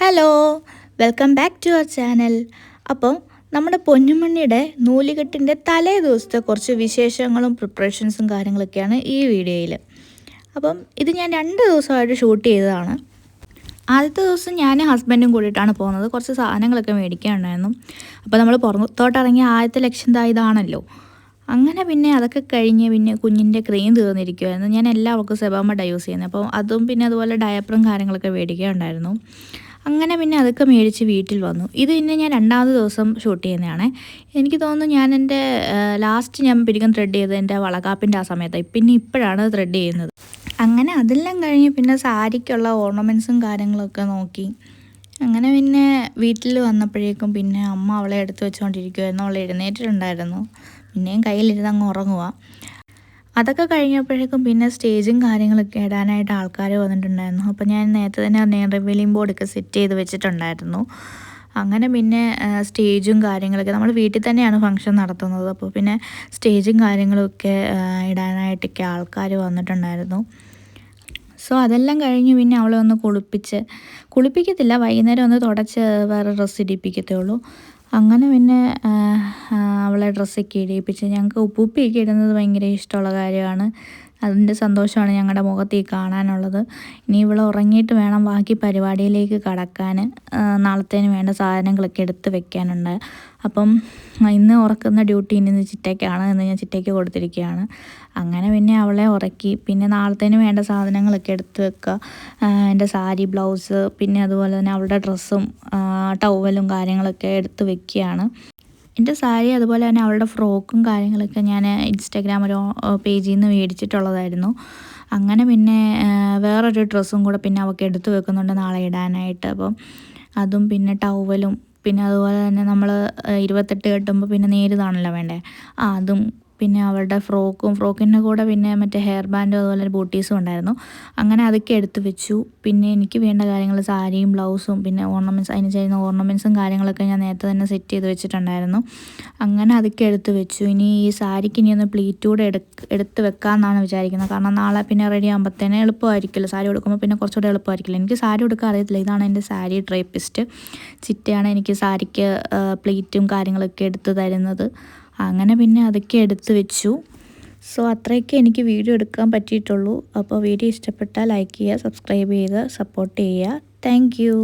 Hello, welcome back to our channel. അപ്പോൾ നമ്മുടെ പൊന്നുമണിയുടെ നൂലുകെട്ടിൻ്റെ തലേ ദിവസത്തെ കുറച്ച് വിശേഷങ്ങളും പ്രിപ്പറേഷൻസും കാര്യങ്ങളൊക്കെയാണ് ഈ വീഡിയോയിൽ. അപ്പം ഇത് ഞാൻ 2 ദിവസമായിട്ട് ഷൂട്ട് ചെയ്തതാണ്. ആദ്യത്തെ ദിവസം ഞാൻ ഹസ്ബൻഡും കൂടിയിട്ടാണ് പോകുന്നത്. കുറച്ച് സാധനങ്ങളൊക്കെ മേടിക്കാനുണ്ടായിരുന്നു. അപ്പോൾ നമ്മൾ പുറത്തോട്ടിറങ്ങിയ ആദ്യത്തെ ലക്ഷ്യം ഇതാണല്ലോ. അങ്ങനെ പിന്നെ അതൊക്കെ കഴിഞ്ഞ് പിന്നെ കുഞ്ഞിൻ്റെ ക്രീം തീർന്നിരിക്കുമായിരുന്നു. ഞാൻ എല്ലാവർക്കും സെബാമഡാണ് യൂസ് ചെയ്യുന്നത്. അപ്പോൾ അതും പിന്നെ അതുപോലെ ഡയപ്പറും കാര്യങ്ങളൊക്കെ മേടിക്കാനുണ്ടായിരുന്നു. അങ്ങനെ പിന്നെ അതൊക്കെ മേടിച്ച് വീട്ടിൽ വന്നു. ഇത് പിന്നെ ഞാൻ 2ാമത്തെ ദിവസം ഷൂട്ട് ചെയ്യുന്നതാണ്. എനിക്ക് തോന്നുന്നു ഞാൻ എൻ്റെ ലാസ്റ്റ് ഞാൻ പിരികം ത്രെഡ് ചെയ്തത് എൻ്റെ വളകാപ്പിൻ്റെ ആ സമയത്താണ്. പിന്നെ ഇപ്പോഴാണ് ത്രെഡ് ചെയ്യുന്നത്. അങ്ങനെ അതെല്ലാം കഴിഞ്ഞ് പിന്നെ സാരിക്കുള്ള ഓർണമെൻറ്റ്സും കാര്യങ്ങളൊക്കെ നോക്കി. അങ്ങനെ പിന്നെ വീട്ടിൽ വന്നപ്പോഴേക്കും പിന്നെ അമ്മ അവളെ എടുത്ത് വെച്ചുകൊണ്ടിരിക്കുമായിരുന്നു. അവൾ എഴുന്നേറ്റിട്ടുണ്ടായിരുന്നു. പിന്നെയും കയ്യിലിരുന്ന് അങ്ങ് ഉറങ്ങുക. അതൊക്കെ കഴിഞ്ഞപ്പോഴേക്കും പിന്നെ സ്റ്റേജും കാര്യങ്ങളൊക്കെ ഇടാനായിട്ട് ആൾക്കാർ വന്നിട്ടുണ്ടായിരുന്നു. അപ്പോൾ ഞാൻ നേരത്തെ തന്നെ റിവീലിംഗ് ബോർഡൊക്കെ സെറ്റ് ചെയ്ത് വെച്ചിട്ടുണ്ടായിരുന്നു. അങ്ങനെ പിന്നെ സ്റ്റേജും കാര്യങ്ങളൊക്കെ നമ്മൾ വീട്ടിൽ തന്നെയാണ് ഫംഗ്ഷൻ നടത്തുന്നത്. അപ്പോൾ പിന്നെ സ്റ്റേജും കാര്യങ്ങളൊക്കെ ഇടാനായിട്ടൊക്കെ ആൾക്കാർ വന്നിട്ടുണ്ടായിരുന്നു. സോ അതെല്ലാം കഴിഞ്ഞ് പിന്നെ അവളെ ഒന്ന് കുളിപ്പിക്കത്തില്ല, വൈകുന്നേരം ഒന്ന് തുടച്ച് വേറെ ഡ്രസ്സ് ഇടിപ്പിക്കത്തുള്ളൂ. അങ്ങനെ പിന്നെ അവളെ ഡ്രസ്സൊക്കെ ഇടിയിപ്പിച്ച് ഞങ്ങൾക്ക് ഉപ്പുപ്പിയൊക്കെ ഇടുന്നത് ഭയങ്കര ഇഷ്ടമുള്ള കാര്യമാണ്. അതിൻ്റെ സന്തോഷമാണ് ഞങ്ങളുടെ മുഖത്ത് കാണാനുള്ളത്. ഇനി ഇവൾ ഉറങ്ങിയിട്ട് വേണം ബാക്കി പരിപാടിയിലേക്ക് കടക്കാൻ. നാളത്തേന് വേണ്ട സാധനങ്ങളൊക്കെ എടുത്ത് വെക്കാനുണ്ട്. അപ്പം ഇന്ന് ഉറക്കുന്ന ഡ്യൂട്ടി ഇന്ന് ചിറ്റയ്ക്കാണ്. എന്ന് ഞാൻ ചിറ്റയ്ക്ക് കൊടുത്തിരിക്കുകയാണ്. അങ്ങനെ പിന്നെ അവളെ ഉറക്കി പിന്നെ നാളത്തേന് വേണ്ട സാധനങ്ങളൊക്കെ എടുത്ത് വെക്കുക. എൻ്റെ സാരി, ബ്ലൗസ്, പിന്നെ അതുപോലെ തന്നെ അവളുടെ ഡ്രസ്സും ടവലും കാര്യങ്ങളൊക്കെ എടുത്ത് വെക്കുകയാണ്. എൻ്റെ സാരി അതുപോലെ തന്നെ അവളുടെ ഫ്രോക്കും കാര്യങ്ങളൊക്കെ ഞാൻ ഇൻസ്റ്റാഗ്രാം ഒരു പേജിൽ നിന്ന് മേടിച്ചിട്ടുള്ളതായിരുന്നു. അങ്ങനെ പിന്നെ വേറൊരു ഡ്രസ്സും കൂടെ പിന്നെ അവൾക്ക് എടുത്ത് വെക്കുന്നുണ്ട് നാളെ ഇടാനായിട്ട്. അപ്പം അതും പിന്നെ ടവലും പിന്നെ അതുപോലെ തന്നെ നമ്മൾ 28 കെട്ടുമ്പോൾ പിന്നെ നേരിതാണല്ലോ വേണ്ടേ, അതും പിന്നെ അവളുടെ ഫ്രോക്കിൻ്റെ കൂടെ പിന്നെ മറ്റേ ഹെയർ ബാൻഡും അതുപോലെ ബൂട്ടീസും ഉണ്ടായിരുന്നു. അങ്ങനെ അതൊക്കെ എടുത്ത് വെച്ചു. പിന്നെ എനിക്ക് വേണ്ട കാര്യങ്ങൾ സാരിയും ബ്ലൗസും പിന്നെ ഓർണമെൻറ്റ്സ്, അതിന് ചെയ്യുന്ന ഓർണമെൻറ്റ്സും കാര്യങ്ങളൊക്കെ ഞാൻ നേരത്തെ തന്നെ സെറ്റ് ചെയ്ത് വെച്ചിട്ടുണ്ടായിരുന്നു. അങ്ങനെ അതൊക്കെ എടുത്ത് വെച്ചു. ഇനി ഈ സാരിക്ക് ഇനി ഒന്ന് പ്ലീറ്റ് കൂടെ എടുത്ത് വെക്കാമെന്നാണ് വിചാരിക്കുന്നത്. കാരണം നാളെ പിന്നെ റെഡി ആകുമ്പോഴത്തേന് എളുപ്പമായിരിക്കുമല്ലോ, സാരി ഉടുക്കുമ്പോൾ പിന്നെ കുറച്ചുകൂടെ എളുപ്പമായിരിക്കില്ല. എനിക്ക് സാരി ഉടുക്കാൻ അറിയത്തില്ല. ഇതാണ് എൻ്റെ സാരി ഡ്രേപ്പിസ്റ്റ്. ചിറ്റയാണ് എനിക്ക് സാരിക്ക് പ്ലീറ്റും കാര്യങ്ങളൊക്കെ എടുത്ത് തരുന്നത്. അങ്ങനെ പിന്നെ അതൊക്കെ എടുത്ത് വെച്ചു. സോ അത്രയൊക്കെ എനിക്ക് വീഡിയോ എടുക്കാൻ പറ്റിയിട്ടുള്ളൂ. അപ്പോൾ വീഡിയോ ഇഷ്ടപ്പെട്ടാൽ ലൈക്ക് ചെയ്യുക, സബ്സ്ക്രൈബ് ചെയ്ത് സപ്പോർട്ട് ചെയ്യുക. Thank you.